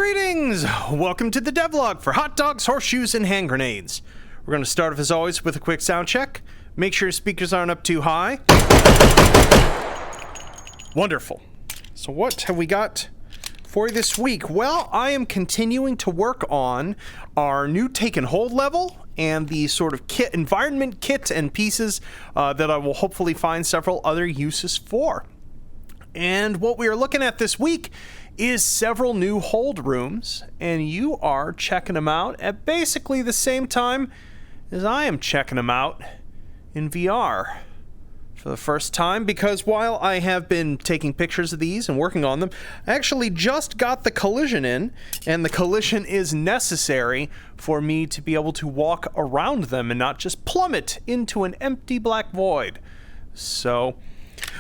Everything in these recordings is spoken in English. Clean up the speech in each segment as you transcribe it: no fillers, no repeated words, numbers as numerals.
Greetings! Welcome to the Devlog for hot dogs, horseshoes, and hand grenades. We're going to start off as always with a quick sound check. Make sure your speakers aren't up too high. Wonderful. So what have we got for you this week? Well, I am continuing to work on our new take and hold level and the sort of environment kit and pieces that I will hopefully find several other uses for. And what we are looking at this week is several new hold rooms, and you are checking them out at basically the same time as I am checking them out in VR for the first time, because while I have been taking pictures of these and working on them, I actually just got the collision in, and the collision is necessary for me to be able to walk around them and not just plummet into an empty black void. So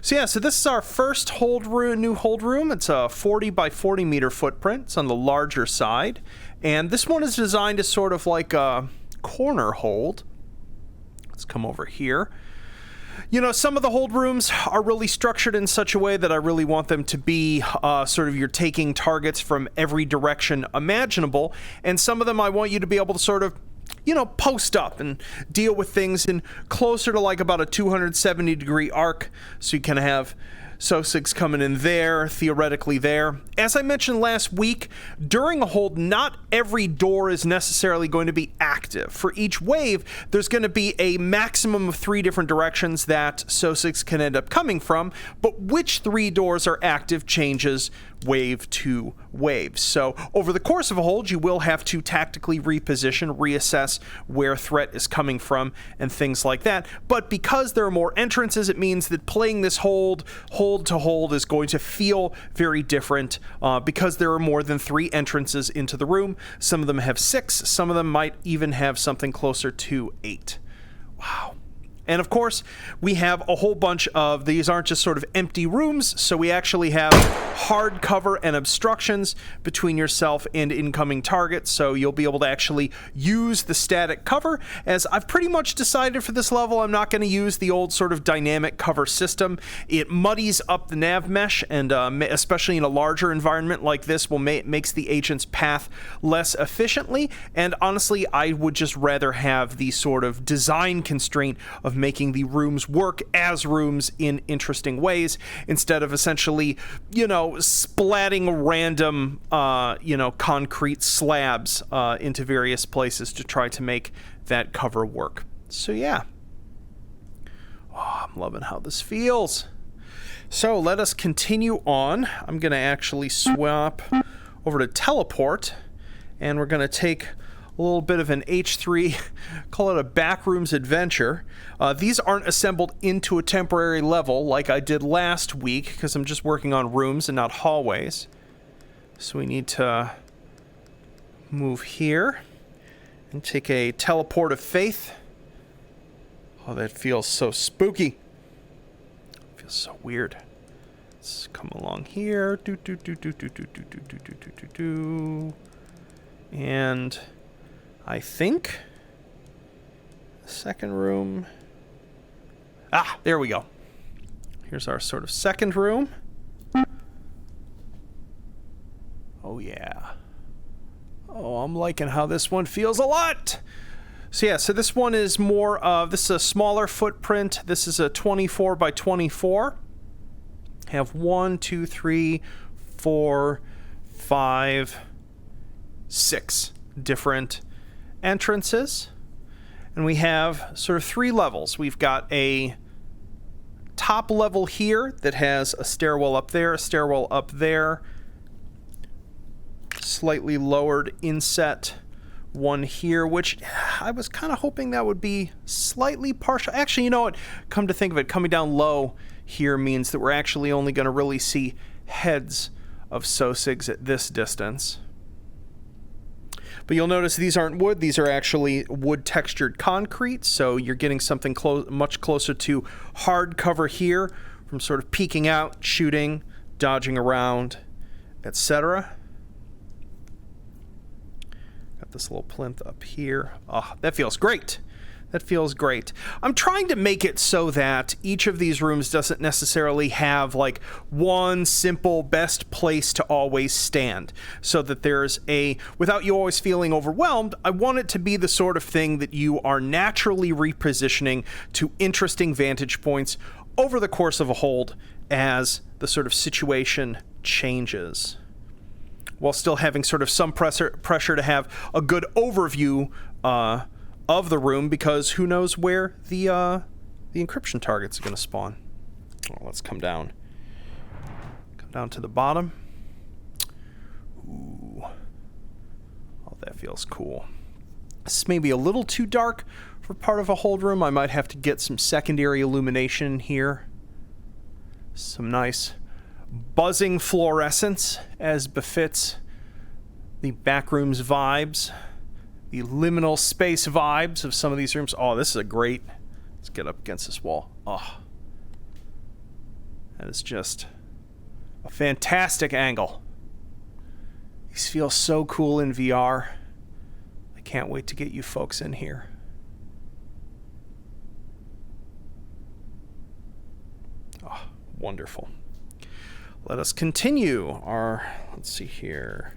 this is our first new hold room. It's a 40 by 40 meter footprint. It's on the larger side. And this one is designed as sort of like a corner hold. Let's come over here. You know, some of the hold rooms are really structured in such a way that I really want them to be sort of you're taking targets from every direction imaginable. And some of them I want you to be able to sort of, you know, post up and deal with things in closer to like about a 270 degree arc, so you can have SOSIGs coming in there, theoretically there. As I mentioned last week, during a hold, not every door is necessarily going to be active. For each wave, there's going to be a maximum of 3 different directions that SOSIGs can end up coming from, but which 3 doors are active changes wave to wave. So over the course of a hold, you will have to tactically reposition, reassess where threat is coming from, and things like that. But because there are more entrances, it means that playing this hold to hold is going to feel very different because there are more than 3 entrances into the room. Some of them have 6, some of them might even have something closer to 8. Wow. And of course, we have a whole bunch of these aren't just sort of empty rooms, so we actually have hard cover and obstructions between yourself and incoming targets, so you'll be able to actually use the static cover. As I've pretty much decided for this level, I'm not going to use the old sort of dynamic cover system. It muddies up the nav mesh, and especially in a larger environment like this, makes the agent's path less efficiently, and honestly, I would just rather have the sort of design constraint of making the rooms work as rooms in interesting ways, instead of essentially, you know, splatting random, concrete slabs into various places to try to make that cover work. So yeah. Oh, I'm loving how this feels. So let us continue on. I'm going to actually swap over to teleport, and we're going to take a little bit of an H3, call it a backrooms adventure. These aren't assembled into a temporary level like I did last week, because I'm just working on rooms and not hallways. So we need to move here and take a teleport of faith. Oh, that feels so spooky. It feels so weird. Let's come along here. And I think the second room. There we go. Here's our sort of second room. Oh yeah. Oh, I'm liking how this one feels a lot. So this one is more of, this is a smaller footprint. This is a 24 by 24. Have 1, 2, 3, 4, 5, 6 different entrances, and we have sort of 3 levels. We've got a top level here that has a stairwell up there, a stairwell up there, slightly lowered inset one here, which I was kind of hoping that would be slightly partial. Actually, you know what? Come to think of it, coming down low here means that we're actually only going to really see heads of SOSIGs at this distance. But you'll notice these aren't wood, these are actually wood textured concrete, so you're getting something much closer to hard cover here from sort of peeking out, shooting, dodging around, etc. Got this little plinth up here. Oh, that feels great. That feels great. I'm trying to make it so that each of these rooms doesn't necessarily have like one simple best place to always stand, so that there's without you always feeling overwhelmed, I want it to be the sort of thing that you are naturally repositioning to interesting vantage points over the course of a hold as the sort of situation changes, while still having sort of some pressure to have a good overview of the room, because who knows where the encryption targets are going to spawn. Oh, let's come down to the bottom. Ooh, oh, that feels cool. This may be a little too dark for part of a hold room. I might have to get some secondary illumination here. Some nice buzzing fluorescence, as befits the backrooms vibes, the liminal space vibes of some of these rooms. Oh, this is a great... Let's get up against this wall. Oh, that is just a fantastic angle. These feel so cool in VR. I can't wait to get you folks in here. Oh, wonderful. Let us continue our... Let's see here.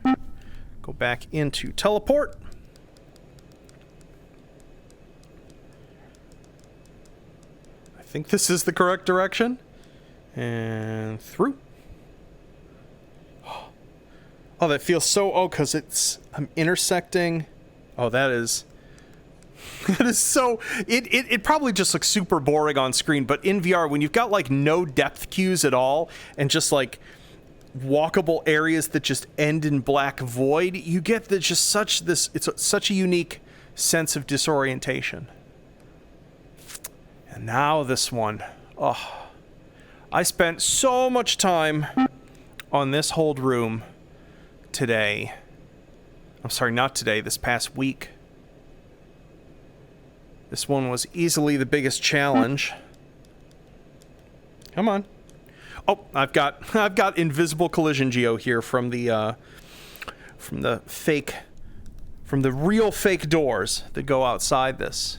Go back into teleport. I think this is the correct direction. And through. Oh, that feels so... Oh, because I'm intersecting... Oh, that is... That is so... It probably just looks super boring on screen, but in VR, when you've got, like, no depth cues at all, and just, like, walkable areas that just end in black void, you get just such this... It's such a unique sense of disorientation. And now this one. Oh, I spent so much time on this hold room today. I'm sorry, not today, this past week. This one was easily the biggest challenge. Come on. Oh, I've got invisible collision geo here from the real fake doors that go outside this.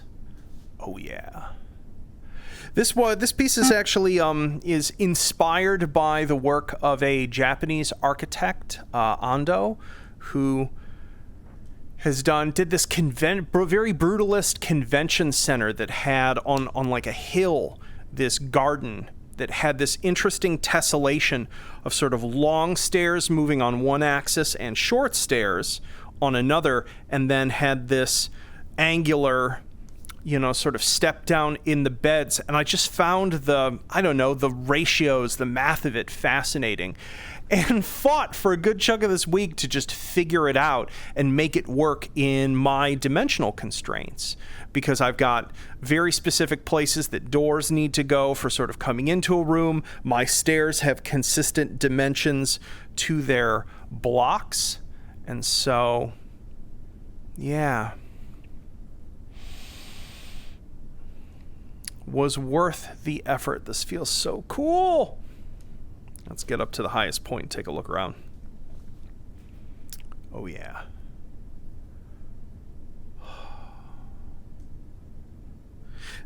Oh yeah. This piece is actually is inspired by the work of a Japanese architect, Ando, who did this very brutalist convention center that had on like a hill this garden that had this interesting tessellation of sort of long stairs moving on one axis and short stairs on another, and then had this angular, sort of step down in the beds. And I just found the ratios, the math of it fascinating, and fought for a good chunk of this week to just figure it out and make it work in my dimensional constraints, because I've got very specific places that doors need to go for sort of coming into a room. My stairs have consistent dimensions to their blocks. And so, yeah. Was worth the effort. This feels so cool. Let's get up to the highest point and take a look around. Oh yeah.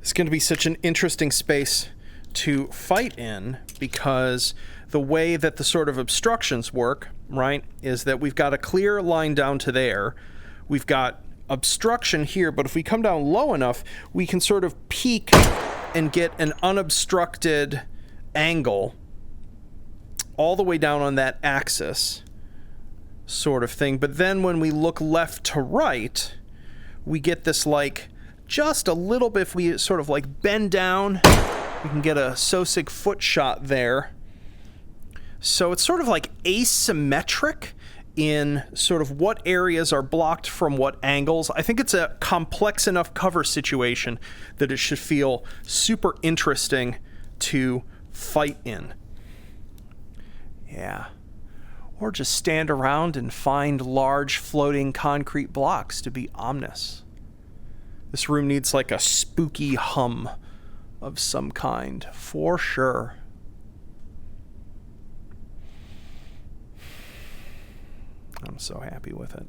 It's going to be such an interesting space to fight in, because the way that the sort of obstructions work, right, is that we've got a clear line down to there. We've got obstruction here, but if we come down low enough, we can sort of peek and get an unobstructed angle all the way down on that axis sort of thing. But then when we look left to right, we get this, like, just a little bit, if we sort of like bend down, we can get a Sosig foot shot there. So it's sort of like asymmetric in sort of what areas are blocked from what angles. I think it's a complex enough cover situation that it should feel super interesting to fight in. Yeah. Or just stand around and find large floating concrete blocks to be ominous. This room needs like a spooky hum of some kind, for sure. I'm so happy with it.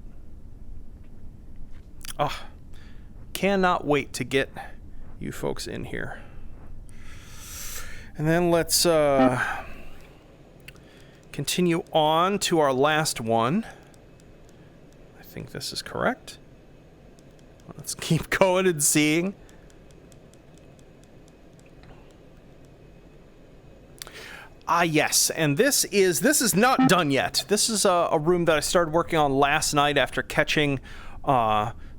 Oh, cannot wait to get you folks in here. And then let's continue on to our last one. I think this is correct. Let's keep going and seeing. Yes, and this is not done yet. This is a room that I started working on last night after catching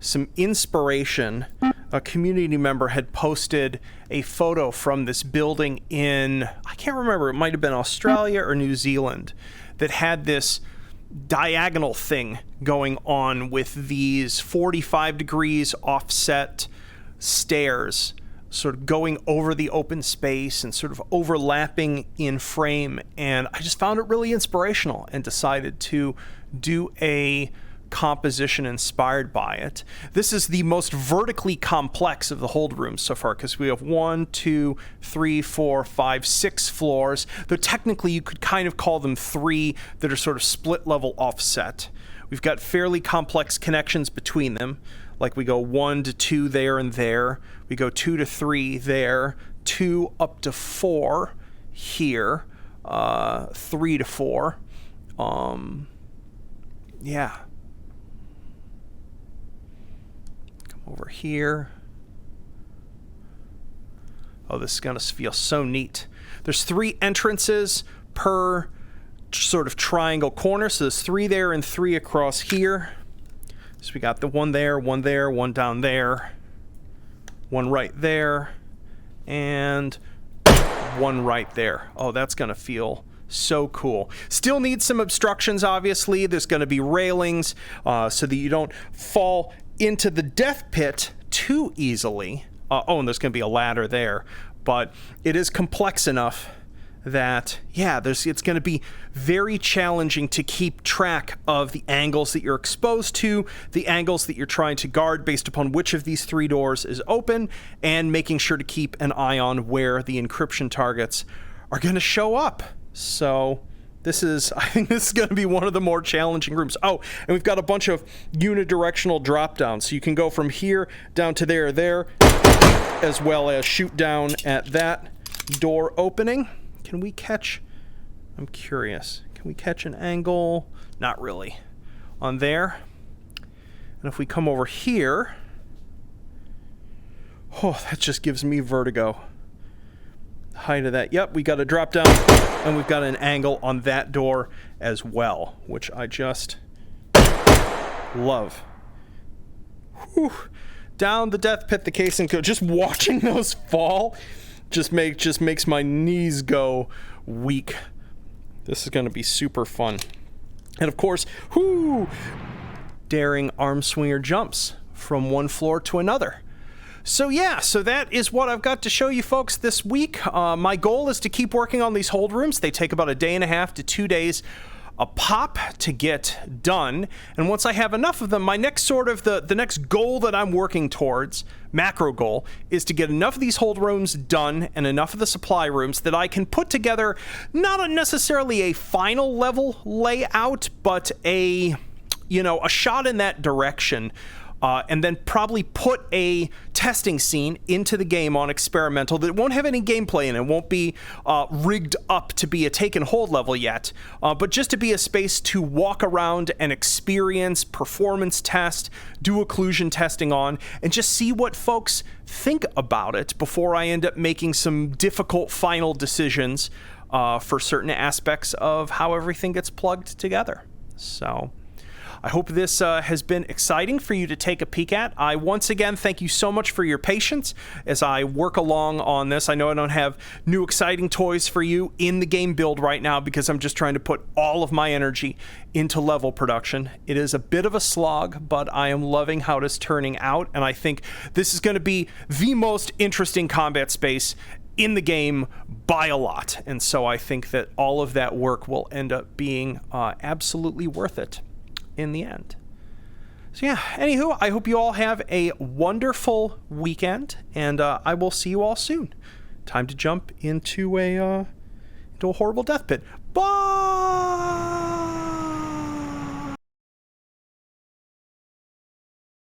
some inspiration. A community member had posted a photo from this building in, I can't remember, it might have been Australia or New Zealand, that had this diagonal thing going on with these 45 degrees offset stairs sort of going over the open space and sort of overlapping in frame. And I just found it really inspirational and decided to do a composition inspired by it. This is the most vertically complex of the hold rooms so far, because we have 1, 2, 3, 4, 5, 6 floors, though technically you could kind of call them 3 that are sort of split level offset. We've got fairly complex connections between them, like we go 1 to 2 there and there, we go 2 to 3 there, 2 up to 4 here, 3 to 4. Yeah. Come over here. Oh, this is gonna feel so neat. There's 3 entrances per sort of triangle corner, so there's 3 there and 3 across here. So we got the 1 there, 1 there, 1 down there, 1 right there, and 1 right there. Oh, that's gonna feel so cool. Still needs some obstructions, obviously. There's gonna be railings so that you don't fall into the death pit too easily. Oh, and there's gonna be a ladder there. But it is complex enough that, yeah, it's going to be very challenging to keep track of the angles that you're exposed to, the angles that you're trying to guard based upon which of these 3 doors is open, and making sure to keep an eye on where the encryption targets are going to show up. So I think this is going to be one of the more challenging rooms. Oh, and we've got a bunch of unidirectional drop downs, so you can go from here down to there, as well as shoot down at that door opening. Can we catch, I'm curious, can we catch an angle? Not really. On there. And if we come over here, oh, that just gives me vertigo. Height of that. Yep, we got a drop down, and we've got an angle on that door as well, which I just love. Whew. Down the death pit, the casing go. Just watching those fall just makes my knees go weak. This is going to be super fun. And of course, daring arm swinger jumps from one floor to another. So yeah, so that is what I've got to show you folks this week. My goal is to keep working on these hold rooms. They take about a day and a half to 2 days a pop to get done. And once I have enough of them, my next sort of the next goal that I'm working towards, macro goal, is to get enough of these hold rooms done and enough of the supply rooms that I can put together not necessarily a final level layout, but a shot in that direction. And then probably put a testing scene into the game on experimental that won't have any gameplay in it. It won't be rigged up to be a take and hold level yet, but just to be a space to walk around and experience, performance test, do occlusion testing on, and just see what folks think about it before I end up making some difficult final decisions for certain aspects of how everything gets plugged together. So I hope this has been exciting for you to take a peek at. I once again thank you so much for your patience as I work along on this. I know I don't have new exciting toys for you in the game build right now because I'm just trying to put all of my energy into level production. It is a bit of a slog, but I am loving how it is turning out, and I think this is going to be the most interesting combat space in the game by a lot. And so I think that all of that work will end up being absolutely worth it in the end. So yeah, anywho, I hope you all have a wonderful weekend, and I will see you all soon. Time to jump into a horrible death pit. Bye!